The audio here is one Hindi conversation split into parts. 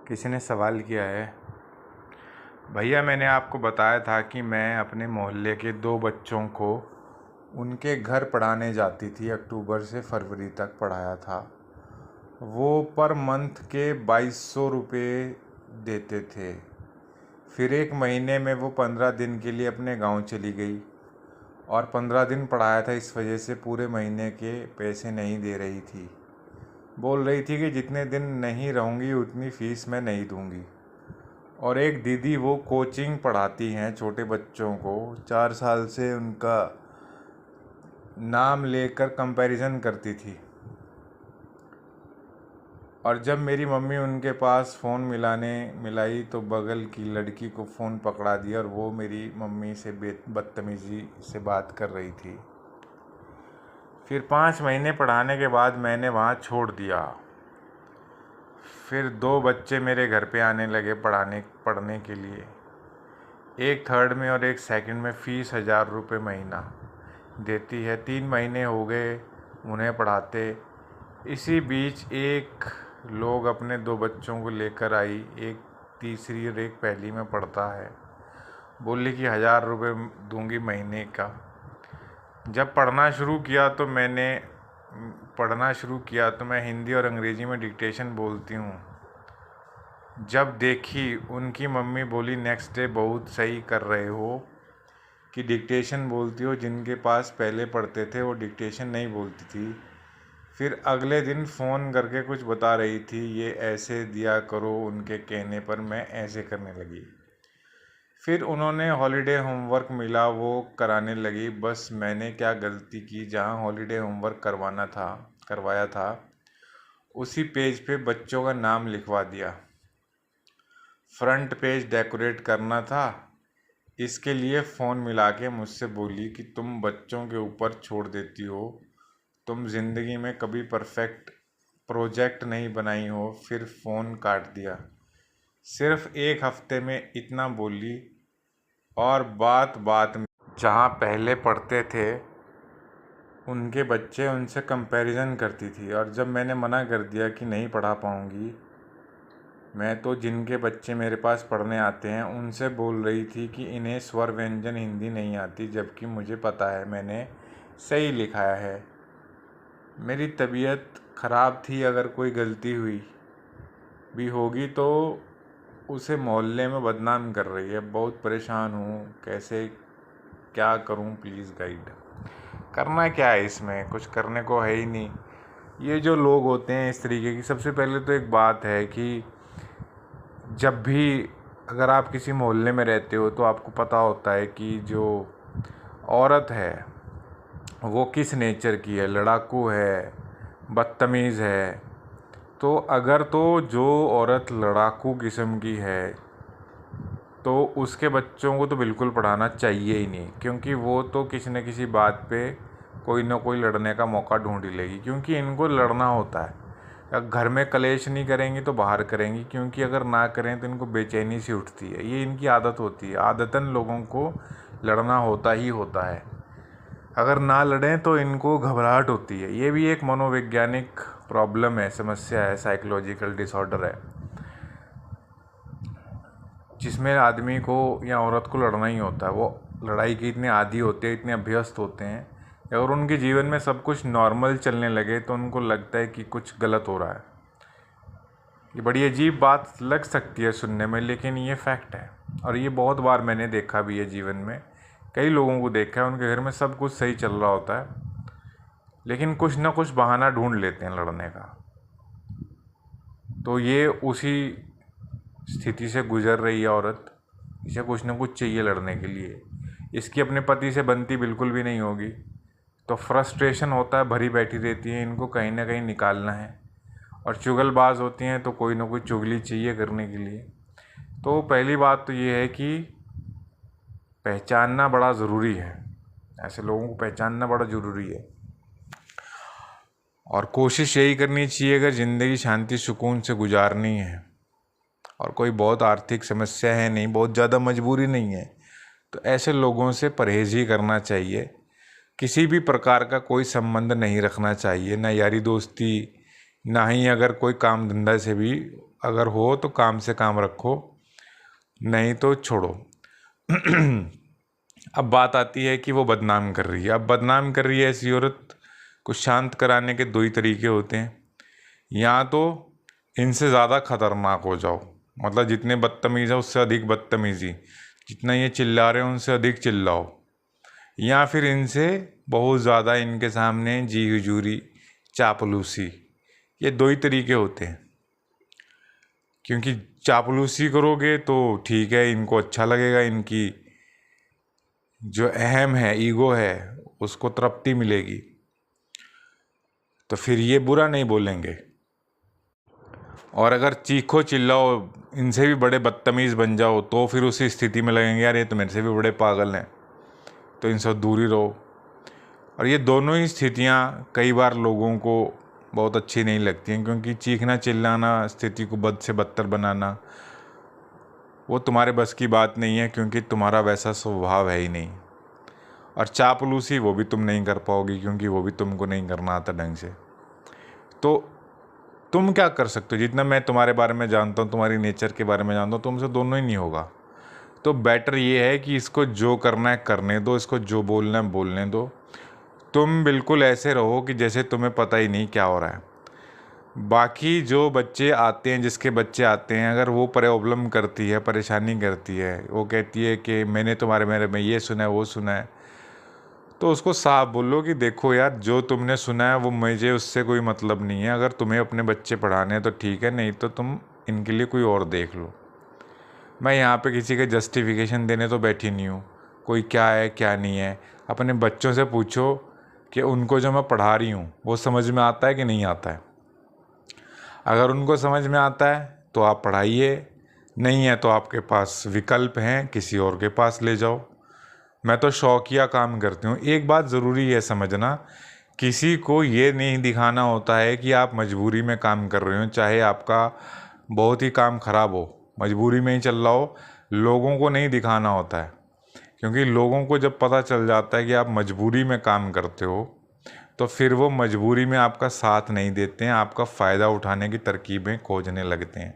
किसी ने सवाल किया है, भैया मैंने आपको बताया था कि मैं अपने मोहल्ले के 2 बच्चों को उनके घर पढ़ाने जाती थी। अक्टूबर से फरवरी तक पढ़ाया था। वो पर मंथ के 2200 रुपये देते थे। फिर एक महीने में वो 15 दिन के लिए अपने गांव चली गई और 15 दिन पढ़ाया था, इस वजह से पूरे महीने के पैसे नहीं दे रही थी। बोल रही थी कि जितने दिन नहीं रहूँगी उतनी फ़ीस मैं नहीं दूँगी। और एक दीदी वो कोचिंग पढ़ाती हैं छोटे बच्चों को, 4 साल से उनका नाम लेकर कंपैरिजन करती थी। और जब मेरी मम्मी उनके पास फ़ोन मिलाई तो बगल की लड़की को फ़ोन पकड़ा दिया और वो मेरी मम्मी से बदतमीज़ी से बात कर रही थी। फिर 5 महीने पढ़ाने के बाद मैंने वहाँ छोड़ दिया। फिर 2 बच्चे मेरे घर पे आने लगे पढ़ने के लिए। एक थर्ड में और एक सेकंड में फ़ीस 1000 रुपये महीना देती है। 3 महीने हो गए उन्हें पढ़ाते। इसी बीच एक लोग अपने 2 बच्चों को लेकर आई, एक तीसरी और एक पहली में पढ़ता है। बोली कि 1000 रुपये दूंगी महीने का। जब पढ़ना शुरू किया तो मैं हिंदी और अंग्रेज़ी में डिक्टेशन बोलती हूँ। जब देखी उनकी मम्मी बोली, नेक्स्ट डे बहुत सही कर रहे हो कि डिक्टेशन बोलती हो। जिनके पास पहले पढ़ते थे वो डिक्टेशन नहीं बोलती थी। फिर अगले दिन फ़ोन करके कुछ बता रही थी, ये ऐसे दिया करो। उनके कहने पर मैं ऐसे करने लगी। फिर उन्होंने हॉलीडे होमवर्क मिला, वो कराने लगी। बस मैंने क्या गलती की, जहाँ हॉलीडे होमवर्क करवाया था उसी पेज पे बच्चों का नाम लिखवा दिया। फ्रंट पेज डेकोरेट करना था, इसके लिए फ़ोन मिला के मुझसे बोली कि तुम बच्चों के ऊपर छोड़ देती हो, तुम ज़िंदगी में कभी परफेक्ट प्रोजेक्ट नहीं बनाई हो। फिर फ़ोन काट दिया। सिर्फ एक हफ्ते में इतना बोली। और बात बात में जहाँ पहले पढ़ते थे उनके बच्चे उनसे कंपैरिजन करती थी। और जब मैंने मना कर दिया कि नहीं पढ़ा पाऊँगी मैं, तो जिनके बच्चे मेरे पास पढ़ने आते हैं उनसे बोल रही थी कि इन्हें स्वर व्यंजन हिंदी नहीं आती, जबकि मुझे पता है मैंने सही लिखाया है। मेरी तबीयत ख़राब थी, अगर कोई गलती हुई भी होगी तो उसे मोहल्ले में बदनाम कर रही है। बहुत परेशान हूँ, कैसे क्या करूँ, प्लीज़ गाइड। करना क्या है, इसमें कुछ करने को है ही नहीं। ये जो लोग होते हैं इस तरीके की, सबसे पहले तो एक बात है कि जब भी अगर आप किसी मोहल्ले में रहते हो तो आपको पता होता है कि जो औरत है वो किस नेचर की है, लड़ाकू है, बदतमीज़ है। तो जो औरत लड़ाकू किस्म की है तो उसके बच्चों को तो बिल्कुल पढ़ाना चाहिए ही नहीं, क्योंकि वो तो किसी न किसी बात पे कोई ना कोई लड़ने का मौका ढूंढ ही लेगी। क्योंकि इनको लड़ना होता है। अगर घर में कलेश नहीं करेंगी तो बाहर करेंगी, क्योंकि अगर ना करें तो इनको बेचैनी सी उठती है। ये इनकी आदत होती है। आदतन लोगों को लड़ना होता ही होता है। अगर ना लड़ें तो इनको घबराहट होती है। ये भी एक मनोवैज्ञानिक प्रॉब्लम है, समस्या है, साइकोलॉजिकल डिसऑर्डर है, जिसमें आदमी को या औरत को लड़ना ही होता है। वो लड़ाई के इतने आदी होते हैं, इतने अभ्यस्त होते हैं। अगर उनके जीवन में सब कुछ नॉर्मल चलने लगे तो उनको लगता है कि कुछ गलत हो रहा है। ये बड़ी अजीब बात लग सकती है सुनने में, लेकिन ये फैक्ट है। और ये बहुत बार मैंने देखा भी है जीवन में। कई लोगों को देखा है, उनके घर में सब कुछ सही चल रहा होता है, लेकिन कुछ ना कुछ बहाना ढूंढ लेते हैं लड़ने का। तो ये उसी स्थिति से गुजर रही है औरत। इसे कुछ ना कुछ चाहिए लड़ने के लिए। इसकी अपने पति से बनती बिल्कुल भी नहीं होगी, तो फ्रस्ट्रेशन होता है, भरी बैठी रहती है, इनको कहीं ना कहीं निकालना है। और चुगलबाज होती हैं तो कोई ना कोई चुगली चाहिए करने के लिए। तो पहली बात तो ये है कि पहचानना बड़ा ज़रूरी है। ऐसे लोगों को पहचानना बड़ा ज़रूरी है। और कोशिश यही करनी चाहिए, अगर ज़िंदगी शांति सुकून से गुजारनी है और कोई बहुत आर्थिक समस्या है नहीं, बहुत ज़्यादा मजबूरी नहीं है, तो ऐसे लोगों से परहेज़ ही करना चाहिए। किसी भी प्रकार का कोई संबंध नहीं रखना चाहिए, ना यारी दोस्ती, ना ही अगर कोई काम धंधा से भी अगर हो तो काम से काम रखो, नहीं तो छोड़ो। अब बात आती है कि वो बदनाम कर रही है। अब बदनाम कर रही है ऐसी औरत को शांत कराने के दो ही तरीके होते हैं। या तो इनसे ज़्यादा खतरनाक हो जाओ, मतलब जितने बदतमीज़ है उससे अधिक बदतमीज़ी, जितना ये चिल्ला रहे हैं उनसे अधिक चिल्लाओ। या फिर इनसे बहुत ज़्यादा इनके सामने जी हुजूरी, चापलूसी, ये दो ही तरीके होते हैं। क्योंकि चापलूसी करोगे तो ठीक है, इनको अच्छा लगेगा, इनकी जो अहम है, ईगो है, उसको तृप्ति मिलेगी, तो फिर ये बुरा नहीं बोलेंगे। और अगर चीखो चिल्लाओ, इनसे भी बड़े बदतमीज़ बन जाओ, तो फिर उसी स्थिति में लगेंगे यार ये तो मेरे से भी बड़े पागल हैं, तो इनसे दूर ही रहो। और ये दोनों ही स्थितियाँ कई बार लोगों को बहुत अच्छी नहीं लगती हैं, क्योंकि चीखना चिल्लाना, स्थिति को बद से बदतर बनाना, वो तुम्हारे बस की बात नहीं है, क्योंकि तुम्हारा वैसा स्वभाव है ही नहीं। और चापलूसी वो भी तुम नहीं कर पाओगी, क्योंकि वो भी तुमको नहीं करना आता ढंग से। तो तुम क्या कर सकते हो? जितना मैं तुम्हारे बारे में जानता हूँ, तुम्हारी नेचर के बारे में जानता हूँ, तुमसे दोनों ही नहीं होगा। तो बेटर ये है कि इसको जो करना है करने दो, इसको जो बोलना है बोलने दो। तुम बिल्कुल ऐसे रहो कि जैसे तुम्हें पता ही नहीं क्या हो रहा है। बाकी जो बच्चे आते हैं, जिसके बच्चे आते हैं, अगर वो प्रॉब्लम करती है, परेशानी करती है, वो कहती है कि मैंने तुम्हारे मेरे में ये सुना है, वो सुना है, तो उसको साफ बोलो कि देखो यार, जो तुमने सुना है वो मुझे उससे कोई मतलब नहीं है। अगर तुम्हें अपने बच्चे पढ़ाने हैं तो ठीक है, नहीं तो तुम इनके लिए कोई और देख लो। मैं यहाँ पे किसी के जस्टिफिकेशन देने तो बैठी नहीं हूँ, कोई क्या है क्या नहीं है। अपने बच्चों से पूछो कि उनको जो मैं पढ़ा रही हूँ वो समझ में आता है कि नहीं आता है। अगर उनको समझ में आता है तो आप पढ़ाइए, नहीं है तो आपके पास विकल्प हैं, किसी और के पास ले जाओ। मैं तो शौकिया काम करती हूँ। एक बात ज़रूरी है समझना, किसी को ये नहीं दिखाना होता है कि आप मजबूरी में काम कर रहे हो, चाहे आपका बहुत ही काम ख़राब हो, मजबूरी में ही चल रहा हो, लोगों को नहीं दिखाना होता है। क्योंकि लोगों को जब पता चल जाता है कि आप मजबूरी में काम करते हो, तो फिर वो मजबूरी में आपका साथ नहीं देते हैं, आपका फ़ायदा उठाने की तरकीबें खोजने लगते हैं।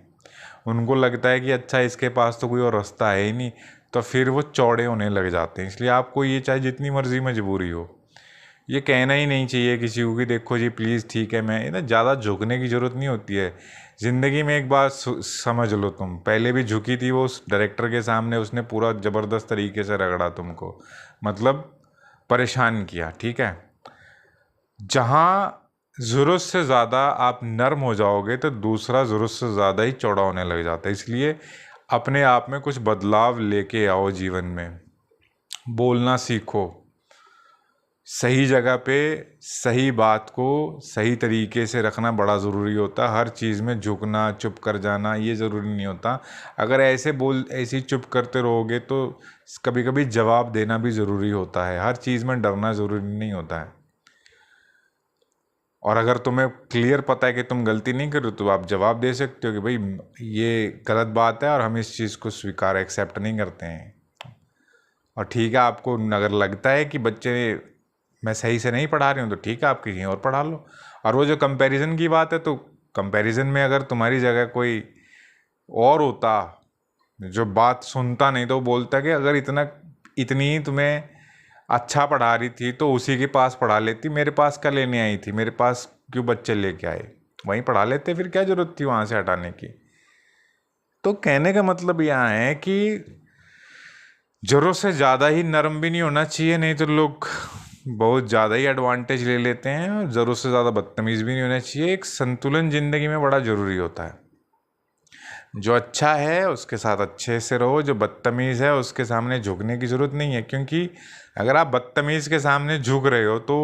उनको लगता है कि अच्छा इसके पास तो कोई और रास्ता है ही नहीं, तो फिर वो चौड़े होने लग जाते हैं। इसलिए आपको ये चाहे जितनी मर्जी मजबूरी हो, ये कहना ही नहीं चाहिए किसी को कि देखो जी प्लीज़ ठीक है, मैं ना ज़्यादा झुकने की ज़रूरत नहीं होती है। ज़िंदगी में एक बात समझ लो, तुम पहले भी झुकी थी वो उस डायरेक्टर के सामने, उसने पूरा ज़बरदस्त तरीके से रगड़ा तुमको, मतलब परेशान किया, ठीक है। जहाँ ज़रूरत से ज़्यादा आप नर्म हो जाओगे तो दूसरा ज़रूरत से ज़्यादा ही चौड़ा होने लग जाता है। इसलिए अपने आप में कुछ बदलाव लेके आओ जीवन में। बोलना सीखो, सही जगह पे सही बात को सही तरीके से रखना बड़ा ज़रूरी होता है। हर चीज़ में झुकना, चुप कर जाना, ये ज़रूरी नहीं होता। अगर ऐसे ही चुप करते रहोगे तो कभी कभी जवाब देना भी ज़रूरी होता है। हर चीज़ में डरना ज़रूरी नहीं होता है। और अगर तुम्हें क्लियर पता है कि तुम गलती नहीं कर रहे हो, तो आप जवाब दे सकते हो कि भाई ये गलत बात है और हम इस चीज़ को स्वीकार एक्सेप्ट नहीं करते हैं। और ठीक है, आपको अगर लगता है कि बच्चे मैं सही से नहीं पढ़ा रही हूँ, तो ठीक है, आप कहीं और पढ़ा लो। और वो जो कंपैरिजन की बात है, तो कंपैरिजन में अगर तुम्हारी जगह कोई और होता जो बात सुनता नहीं, तो बोलता कि अगर इतनी ही तुम्हें अच्छा पढ़ा रही थी तो उसी के पास पढ़ा लेती, मेरे पास क्या लेने आई थी, मेरे पास क्यों बच्चे लेके आए, वहीं पढ़ा लेते, फिर क्या ज़रूरत थी वहाँ से हटाने की। तो कहने का मतलब यहाँ है कि ज़रूरत से ज़्यादा ही नरम भी नहीं होना चाहिए, नहीं तो लोग बहुत ज़्यादा ही एडवांटेज ले लेते हैं। और ज़रूरत से ज़्यादा बदतमीज़ भी नहीं होना चाहिए। एक संतुलन ज़िंदगी में बड़ा ज़रूरी होता है। जो अच्छा है उसके साथ अच्छे से रहो, जो बदतमीज़ है उसके सामने झुकने की ज़रूरत नहीं है। क्योंकि अगर आप बदतमीज़ के सामने झुक रहे हो तो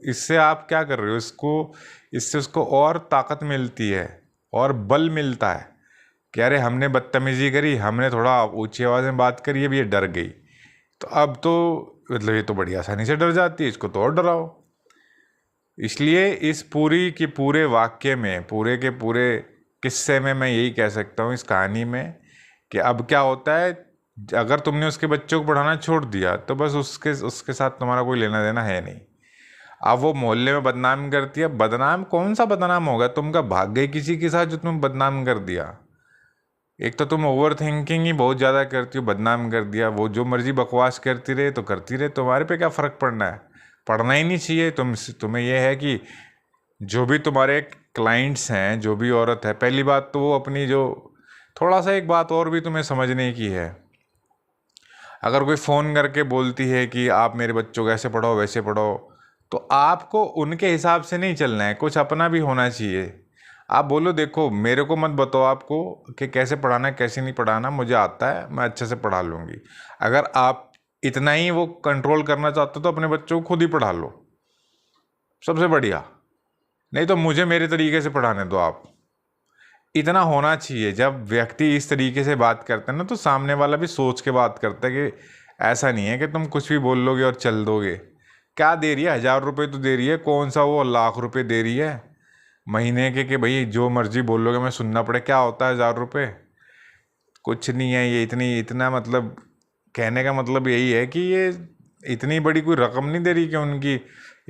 इससे आप क्या कर रहे हो, इससे उसको और ताकत मिलती है और बल मिलता है कि अरे हमने बदतमीज़ी करी, हमने थोड़ा ऊंची आवाज़ में बात करी, अब ये डर गई, तो अब तो मतलब ये तो बड़ी आसानी से डर जाती है, इसको तो और डराओ। इसलिए इस पूरी के पूरे वाक्य में, पूरे के पूरे किस्से में मैं यही कह सकता हूँ, इस कहानी में, कि अब क्या होता है, अगर तुमने उसके बच्चों को पढ़ाना छोड़ दिया तो बस उसके साथ तुम्हारा कोई लेना देना है नहीं। अब वो मोहल्ले में बदनाम करती है, बदनाम कौन सा बदनाम होगा, तुम क्या भाग गए किसी के साथ जो तुम्हें बदनाम कर दिया? एक तो तुम ओवर थिंकिंग ही बहुत ज़्यादा करती हो, बदनाम कर दिया। वो जो मर्जी बकवास करती रहे तो करती रहे, तुम्हारे पे क्या फ़र्क पड़ना है? पढ़ना ही नहीं चाहिए। तुम्हें यह है कि जो भी तुम्हारे क्लाइंट्स हैं, जो भी औरत है, पहली बात तो वो अपनी जो, थोड़ा सा एक बात और भी तुम्हें समझने की है। अगर कोई फ़ोन करके बोलती है कि आप मेरे बच्चों को ऐसे पढ़ाओ वैसे पढ़ाओ, तो आपको उनके हिसाब से नहीं चलना है, कुछ अपना भी होना चाहिए। आप बोलो देखो मेरे को मत बताओ आपको कि कैसे पढ़ाना है कैसे नहीं पढ़ाना, मुझे आता है, मैं अच्छे से पढ़ा लूँगी। अगर आप इतना ही वो कंट्रोल करना चाहते हो तो अपने बच्चों को खुद ही पढ़ा लो, सबसे बढ़िया। नहीं तो मुझे मेरे तरीके से पढ़ाने दो आप। इतना होना चाहिए। जब व्यक्ति इस तरीके से बात करते हैं ना, तो सामने वाला भी सोच के बात करता है कि ऐसा नहीं है कि तुम कुछ भी बोल लोगे और चल दोगे। क्या दे रही है? 1,000 रुपये तो दे रही है, कौन सा वो लाख रुपए दे रही है महीने के कि भाई जो मर्जी बोल लोगे मैं सुनना पड़े? क्या होता है 1,000 रुपये? कुछ नहीं है ये। इतना मतलब कहने का मतलब यही है कि ये इतनी बड़ी कोई रकम नहीं दे रही कि उनकी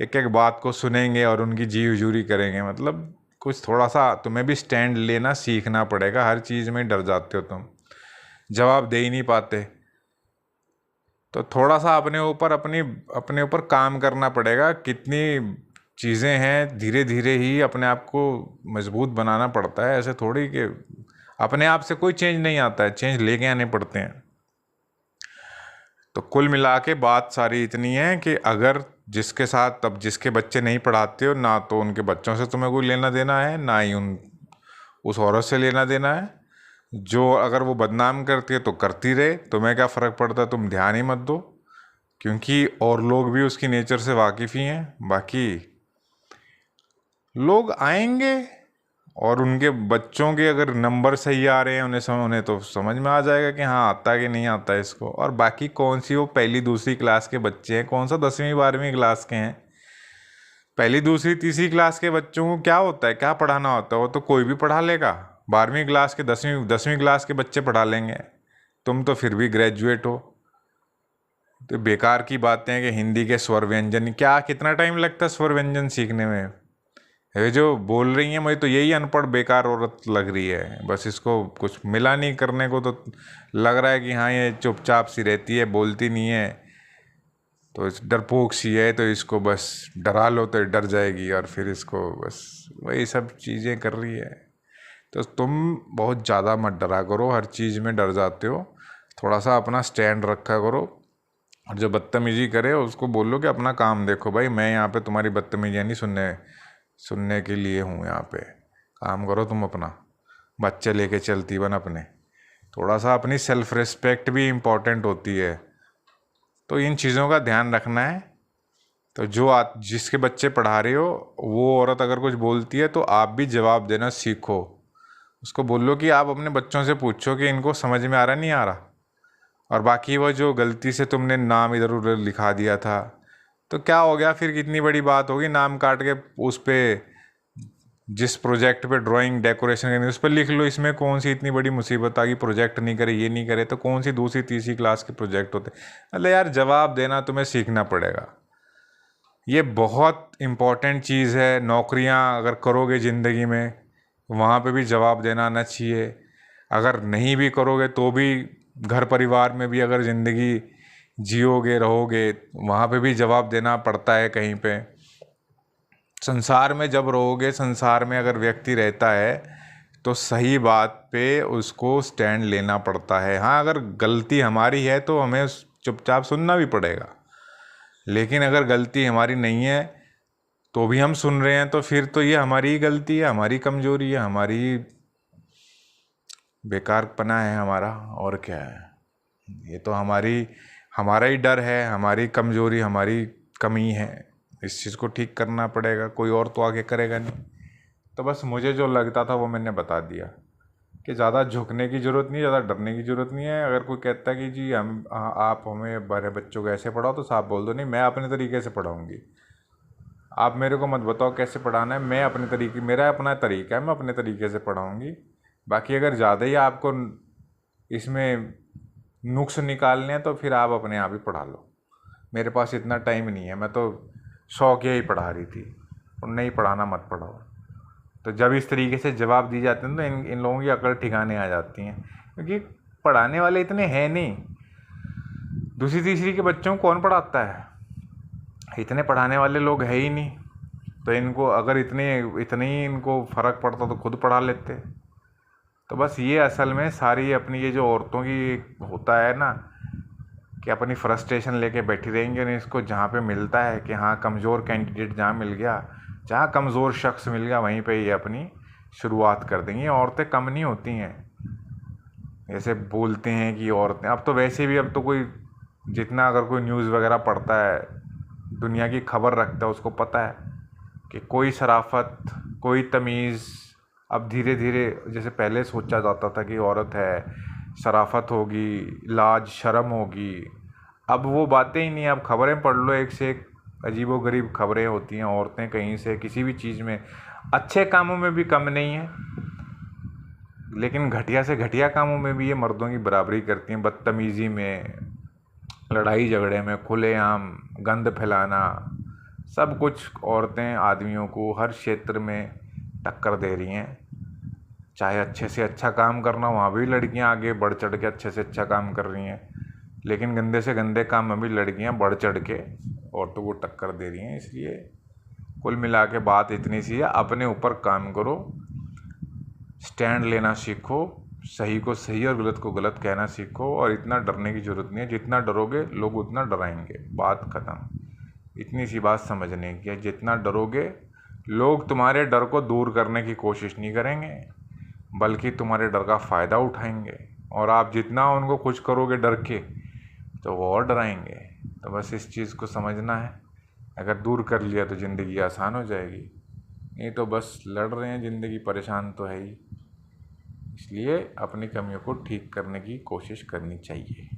एक एक बात को सुनेंगे और उनकी जी हजूरी करेंगे। मतलब कुछ थोड़ा सा तुम्हें भी स्टैंड लेना सीखना पड़ेगा। हर चीज़ में डर जाते हो तुम, जवाब दे ही नहीं पाते। तो थोड़ा सा अपने ऊपर काम करना पड़ेगा। कितनी चीज़ें हैं, धीरे धीरे ही अपने आप को मजबूत बनाना पड़ता है। ऐसे थोड़ी कि अपने आप से कोई चेंज नहीं आता है, चेंज लेके आने पड़ते हैं। तो कुल मिला के बात सारी इतनी है कि अगर जिसके साथ, तब जिसके बच्चे नहीं पढ़ाते हो ना, तो उनके बच्चों से तुम्हें कोई लेना देना है ना ही उस औरत से लेना देना है। जो अगर वो बदनाम करती है तो करती रहे, तुम्हें क्या फ़र्क पड़ता है? तुम ध्यान ही मत दो, क्योंकि और लोग भी उसकी नेचर से वाकिफ़ ही हैं। बाकी लोग आएंगे और उनके बच्चों के अगर नंबर सही आ रहे हैं, उन्हें तो समझ में आ जाएगा कि हाँ आता है कि नहीं आता है इसको। और बाकी कौन सी वो पहली दूसरी क्लास के बच्चे हैं, कौन सा 10वीं 12वीं क्लास के हैं? पहली दूसरी तीसरी क्लास के बच्चों को क्या होता है, क्या पढ़ाना होता है? वो तो कोई भी पढ़ा लेगा। 12वीं क्लास के 10वीं क्लास के बच्चे पढ़ा लेंगे। तुम तो फिर भी ग्रेजुएट हो। तो बेकार की बातें हैं कि हिंदी के स्वर व्यंजन, क्या कितना टाइम लगता है स्वर व्यंजन सीखने में? ये जो बोल रही हैं मुझे तो यही अनपढ़ बेकार औरत लग रही है। बस इसको कुछ मिला नहीं करने को, तो लग रहा है कि हाँ ये चुपचाप सी रहती है, बोलती नहीं है, तो इस डरपोक सी है, तो इसको बस डरा लो तो डर जाएगी और फिर इसको बस वही सब चीज़ें कर रही है। तो तुम बहुत ज़्यादा मत डरा करो, हर चीज़ में डर जाते हो। थोड़ा सा अपना स्टैंड रखा करो, और जो बदतमीजी करे उसको बोलो कि अपना काम देखो भाई, मैं यहाँ पे तुम्हारी बदतमीजियाँ नहीं सुनने सुनने के लिए हूँ यहाँ पे। काम करो तुम अपना, बच्चे लेके चलती बन अपने। थोड़ा सा अपनी सेल्फ रिस्पेक्ट भी इम्पोर्टेंट होती है, तो इन चीज़ों का ध्यान रखना है। तो जिसके बच्चे पढ़ा रहे हो, वो औरत अगर कुछ बोलती है तो आप भी जवाब देना सीखो। उसको बोलो कि आप अपने बच्चों से पूछो कि इनको समझ में आ रहा नहीं आ रहा। और बाकी वो जो गलती से तुमने नाम इधर उधर लिखा दिया था, तो क्या हो गया फिर? कितनी बड़ी बात होगी नाम काट के उस पे, जिस प्रोजेक्ट पे ड्राइंग डेकोरेशन करनी उस पर लिख लो। इसमें कौन सी इतनी बड़ी मुसीबत आ गई? प्रोजेक्ट नहीं करे, ये नहीं करे, तो कौन सी दूसरी तीसरी क्लास के प्रोजेक्ट होते? अरे यार जवाब देना तुम्हें सीखना पड़ेगा। ये बहुत इम्पॉर्टेंट चीज़ है। नौकरियां अगर करोगे ज़िंदगी में, वहाँ पे भी जवाब देना आना चाहिए। अगर नहीं भी करोगे तो भी घर परिवार में भी अगर ज़िंदगी जियोगे रहोगे, वहाँ पे भी जवाब देना पड़ता है कहीं पे। संसार में जब रहोगे, संसार में अगर व्यक्ति रहता है तो सही बात पे उसको स्टैंड लेना पड़ता है। हाँ, अगर गलती हमारी है तो हमें चुपचाप सुनना भी पड़ेगा, लेकिन अगर गलती हमारी नहीं है तो भी हम सुन रहे हैं, तो फिर तो ये हमारी ही गलती है, हमारी कमजोरी है, हमारी बेकारपना है हमारा। और क्या है? ये तो हमारा ही डर है, हमारी कमजोरी, हमारी कमी है। इस चीज़ को ठीक करना पड़ेगा, कोई और तो आगे करेगा नहीं। तो बस मुझे जो लगता था वो मैंने बता दिया कि ज़्यादा झुकने की ज़रूरत नहीं है, ज़्यादा डरने की ज़रूरत नहीं है। अगर कोई कहता है कि जी आप हमें बड़े बच्चों को ऐसे पढ़ाओ, तो साफ बोल दो नहीं, मैं अपने तरीके से पढ़ाऊँगी। आप मेरे को मत बताओ कैसे पढ़ाना है, मैं अपने तरीके, मेरा अपना तरीका है, मैं अपने तरीके से पढ़ाऊँगी। बाकी अगर ज़्यादा ही आपको इसमें नुक्स निकालने हैं तो फिर आप अपने आप ही पढ़ा लो। मेरे पास इतना टाइम नहीं है, मैं तो शौकिया ही पढ़ा रही थी, और नहीं पढ़ाना मत पढ़ाओ। तो जब इस तरीके से जवाब दिए जाते हैं तो इन लोगों की अकल ठिकाने आ जाती हैं, क्योंकि पढ़ाने वाले इतने हैं नहीं। दूसरी तीसरी के बच्चों को कौन पढ़ाता है, इतने पढ़ाने वाले लोग है ही नहीं। तो इनको अगर इतने ही इनको फ़र्क पड़ता तो खुद पढ़ा लेते। तो बस ये असल में सारी अपनी ये जो औरतों की होता है ना कि अपनी फ्रस्ट्रेशन लेके बैठी रहेंगी, और इसको जहाँ पे मिलता है कि हाँ कमज़ोर कैंडिडेट जहाँ मिल गया, जहाँ कमज़ोर शख्स मिल गया, वहीं पे ये अपनी शुरुआत कर देंगी। औरतें कम नहीं होती हैं, जैसे बोलते हैं कि औरतें, अब तो वैसे भी अब तो कोई जितना अगर कोई न्यूज़ वगैरह पढ़ता है, दुनिया की खबर रखता है, उसको पता है कि कोई शराफत, कोई तमीज़ अब धीरे धीरे, जैसे पहले सोचा जाता था कि औरत है, शराफत होगी, लाज शर्म होगी, अब वो बातें ही नहीं। अब खबरें पढ़ लो, एक से एक अजीबोगरीब खबरें होती हैं। औरतें कहीं से किसी भी चीज़ में, अच्छे कामों में भी कम नहीं है, लेकिन घटिया से घटिया कामों में भी ये मर्दों की बराबरी करती हैं। बदतमीज़ी में, लड़ाई झगड़े में, खुलेआम गंद फैलाना, सब कुछ औरतें आदमियों को हर क्षेत्र में टक्कर दे रही हैं। चाहे अच्छे से अच्छा काम करना, वहाँ भी लड़कियां आगे बढ़ चढ़ के अच्छे से अच्छा काम कर रही हैं, लेकिन गंदे से गंदे काम में भी लड़कियां बढ़ चढ़ के औरतों को टक्कर दे रही हैं। इसलिए कुल मिला के बात इतनी सी है, अपने ऊपर काम करो, स्टैंड लेना सीखो, सही को सही और गलत को गलत कहना सीखो, और इतना डरने की ज़रूरत नहीं है। जितना डरोगे लोग उतना डराएंगे, बात ख़त्म। इतनी सी बात समझने की है, जितना डरोगे लोग तुम्हारे डर को दूर करने की कोशिश नहीं करेंगे, बल्कि तुम्हारे डर का फ़ायदा उठाएंगे, और आप जितना उनको खुश करोगे डर के, तो वो और डराएंगे। तो बस इस चीज़ को समझना है, अगर दूर कर लिया तो ज़िंदगी आसान हो जाएगी, नहीं तो बस लड़ रहे हैं ज़िंदगी, परेशान तो है ही। इसलिए अपनी कमियों को ठीक करने की कोशिश करनी चाहिए।